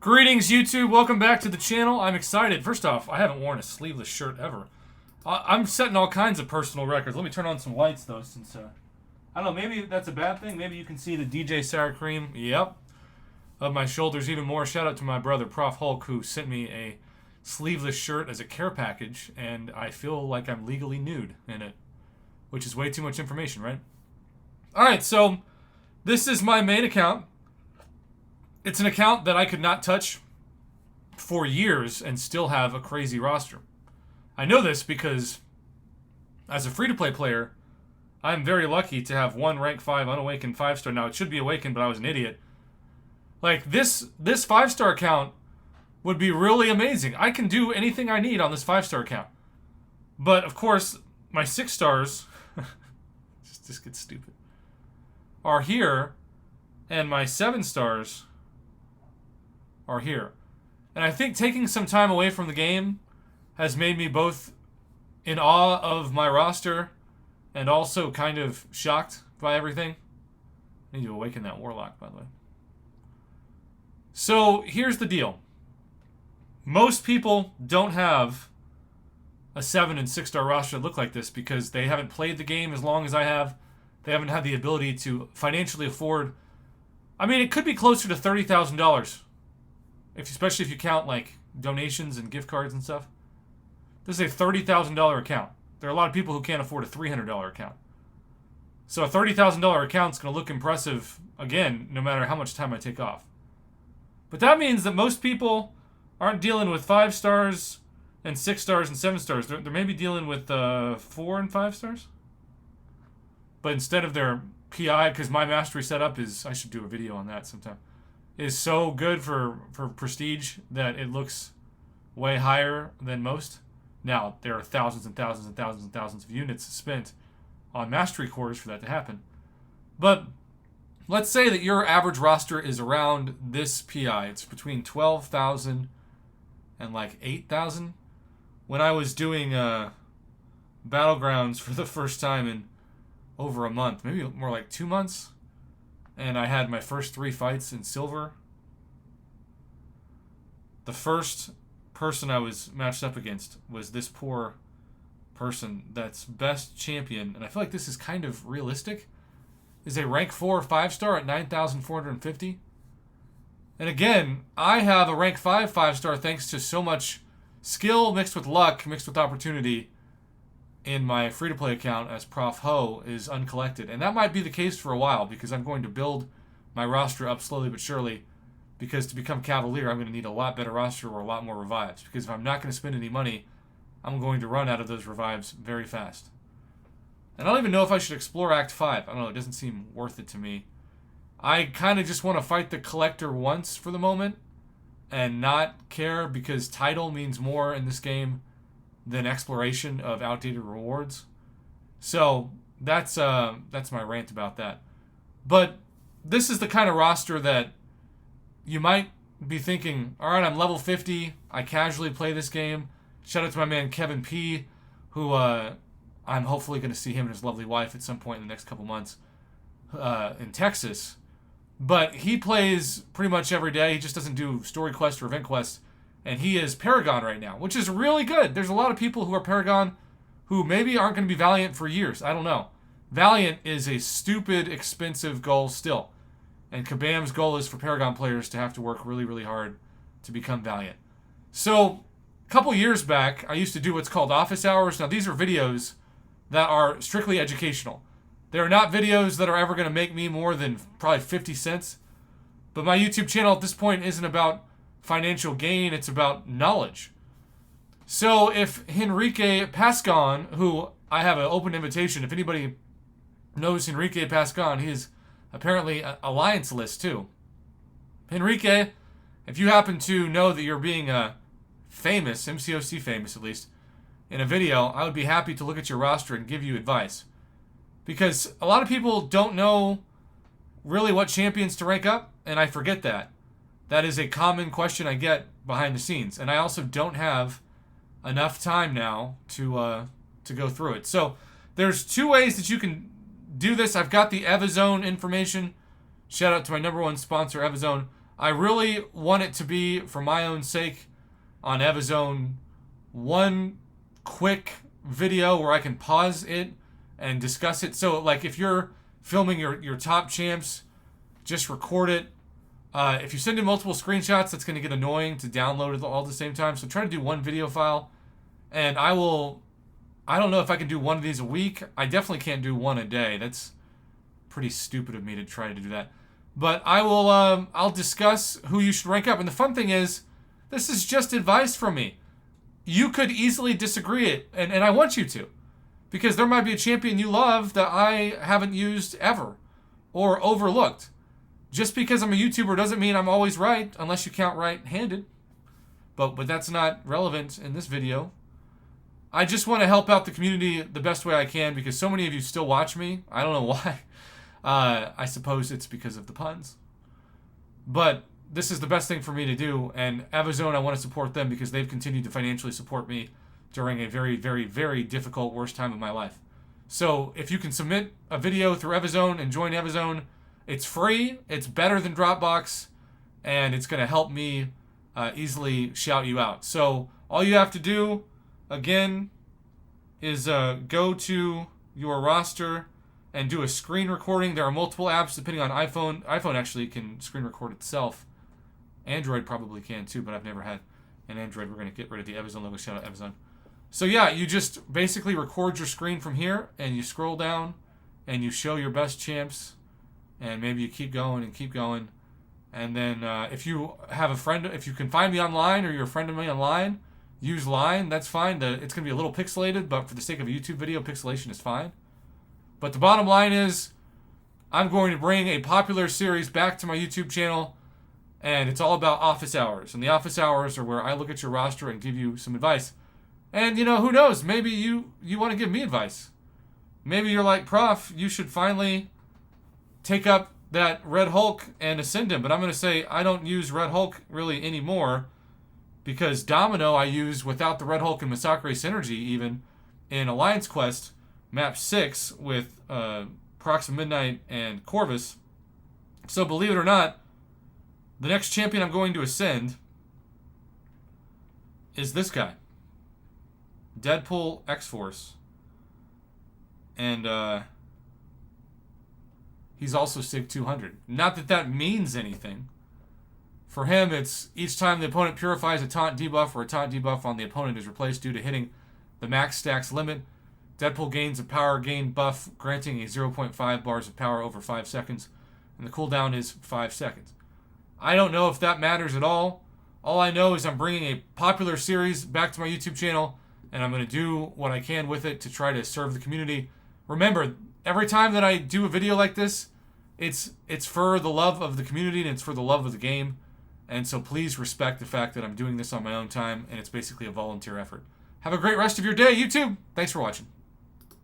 Greetings, YouTube. Welcome back to the channel. I'm excited. First off, I haven't worn a sleeveless shirt ever. I'm setting all kinds of personal records. Let me turn on some lights, though, since, I don't know, maybe that's a bad thing. Maybe you can see the DJ Sour Cream, yep, of my shoulders even more. Shout out to my brother, Prof, who sent me a sleeveless shirt as a care package, and I feel like I'm legally nude in it, which is way too much information, right? Alright, so this is my main account. It's an account that I could not touch for years and still have a crazy roster. I know this because as a free-to-play player, I'm very lucky to have one rank 5 unawakened 5-star. Now, it should be awakened, but I was an idiot. Like, this 5-star account would be really amazing. I can do anything I need on this 5-star account. But, of course, my 6 stars, just gets stupid, are here, and my 7 stars are here. And I think taking some time away from the game has made me both in awe of my roster and also kind of shocked by everything. I need to awaken that warlock, by the way. So here's the deal. Most people don't have a 7 and 6-star roster that look like this because they haven't played the game as long as I have. They haven't had the ability to financially afford. I mean, it could be closer to $30,000. Especially if you count like donations and gift cards and stuff. This is a $30,000 account. There are a lot of people who can't afford a $300 account. So a $30,000 account is going to look impressive, again, no matter how much time I take off. But that means that most people aren't dealing with 5 stars and 6 stars and 7 stars. They're maybe dealing with 4 and 5 stars. But instead of their PI, because my mastery setup is, I should do a video on that sometime, is so good for prestige that it looks way higher than most. Now, there are thousands and thousands and thousands and thousands of units spent on mastery cores for that to happen. But let's say that your average roster is around this PI. It's between 12,000 and like 8,000. When I was doing Battlegrounds for the first time in over a month, maybe more like 2 months, and I had my first 3 fights in silver. The first person I was matched up against was this poor person that's best champion, and I feel like this is kind of realistic, is a rank 4 5-star at 9,450. And again, I have a rank 5 5-star thanks to so much skill mixed with luck, mixed with opportunity in my free-to-play account as Prof Ho is uncollected. And that might be the case for a while because I'm going to build my roster up slowly but surely, because to become Cavalier, I'm going to need a lot better roster or a lot more revives. Because if I'm not going to spend any money, I'm going to run out of those revives very fast. And I don't even know if I should explore Act 5. I don't know, it doesn't seem worth it to me. I kind of just want to fight the Collector once for the moment and not care because title means more in this game than exploration of outdated rewards. So that's my rant about that. But this is the kind of roster that you might be thinking, all right, I'm level 50. I casually play this game. Shout out to my man Kevin P, who I'm hopefully going to see him and his lovely wife at some point in the next couple months in Texas. But he plays pretty much every day. He just doesn't do story quests or event quests. And he is Paragon right now, which is really good. There's a lot of people who are Paragon who maybe aren't going to be Valiant for years. I don't know. Valiant is a stupid, expensive goal still. And Kabam's goal is for Paragon players to have to work really, really hard to become Valiant. So, a couple years back, I used to do what's called office hours. Now, these are videos that are strictly educational. They are not videos that are ever going to make me more than probably 50 cents. But my YouTube channel at this point isn't about financial gain, it's about knowledge. So if Henrique Pascon, who I have an open invitation, if anybody knows Henrique Pascon, he is apparently an Alliance list too. Henrique, if you happen to know that you're being famous, MCOC famous at least, in a video, I would be happy to look at your roster and give you advice. Because a lot of people don't know really what champions to rank up, and I forget that. That is a common question I get behind the scenes. And I also don't have enough time now to go through it. So there's 2 ways that you can do this. I've got the Evizone information. Shout out to my number one sponsor, Evizone. I really want it to be, for my own sake, on Evizone, one quick video where I can pause it and discuss it. So, like, if you're filming your top champs, just record it. If you send in multiple screenshots, that's going to get annoying to download it all at the same time. So try to do one video file. And I don't know if I can do one of these a week. I definitely can't do one a day. That's pretty stupid of me to try to do that. But I'll discuss who you should rank up. And the fun thing is, this is just advice from me. You could easily disagree it, and I want you to. Because there might be a champion you love that I haven't used ever or overlooked. Just because I'm a YouTuber doesn't mean I'm always right, unless you count right-handed. But that's not relevant in this video. I just want to help out the community the best way I can because so many of you still watch me. I don't know why. I suppose it's because of the puns. But this is the best thing for me to do, and Evizone, I want to support them because they've continued to financially support me during a very, very, very difficult, worst time of my life. So if you can submit a video through Evizone and join Evizone, it's free, it's better than Dropbox, and it's going to help me easily shout you out. So all you have to do, again, is go to your roster and do a screen recording. There are multiple apps depending on iPhone. iPhone actually can screen record itself. Android probably can too, but I've never had an Android. We're going to get rid of the Evizone logo. Shout out Evizone. So yeah, you just basically record your screen from here, and you scroll down, and you show your best champs, and maybe you keep going and keep going. And then if you have a friend, if you can find me online or you're a friend of mine online, use Line. That's fine. It's going to be a little pixelated, but for the sake of a YouTube video, pixelation is fine. But the bottom line is, I'm going to bring a popular series back to my YouTube channel, and it's all about office hours. And the office hours are where I look at your roster and give you some advice. And, you know, who knows? Maybe you want to give me advice. Maybe you're like, Prof, you should finally take up that Red Hulk and ascend him. But I'm going to say I don't use Red Hulk really anymore because Domino I use without the Red Hulk and Masacre synergy even in Alliance Quest map 6 with Proxima Midnight and Corvus. So believe it or not, the next champion I'm going to ascend is this guy. Deadpool X-Force. And he's also SIG 200. Not that that means anything. For him, it's each time the opponent purifies a taunt debuff or a taunt debuff on the opponent is replaced due to hitting the max stacks limit, Deadpool gains a power gain buff, granting a 0.5 bars of power over 5 seconds, and the cooldown is 5 seconds. I don't know if that matters at all. All I know is I'm bringing a popular series back to my YouTube channel, and I'm going to do what I can with it to try to serve the community. Remember, every time that I do a video like this, it's for the love of the community and it's for the love of the game. And so please respect the fact that I'm doing this on my own time, and it's basically a volunteer effort. Have a great rest of your day, YouTube. Thanks for watching.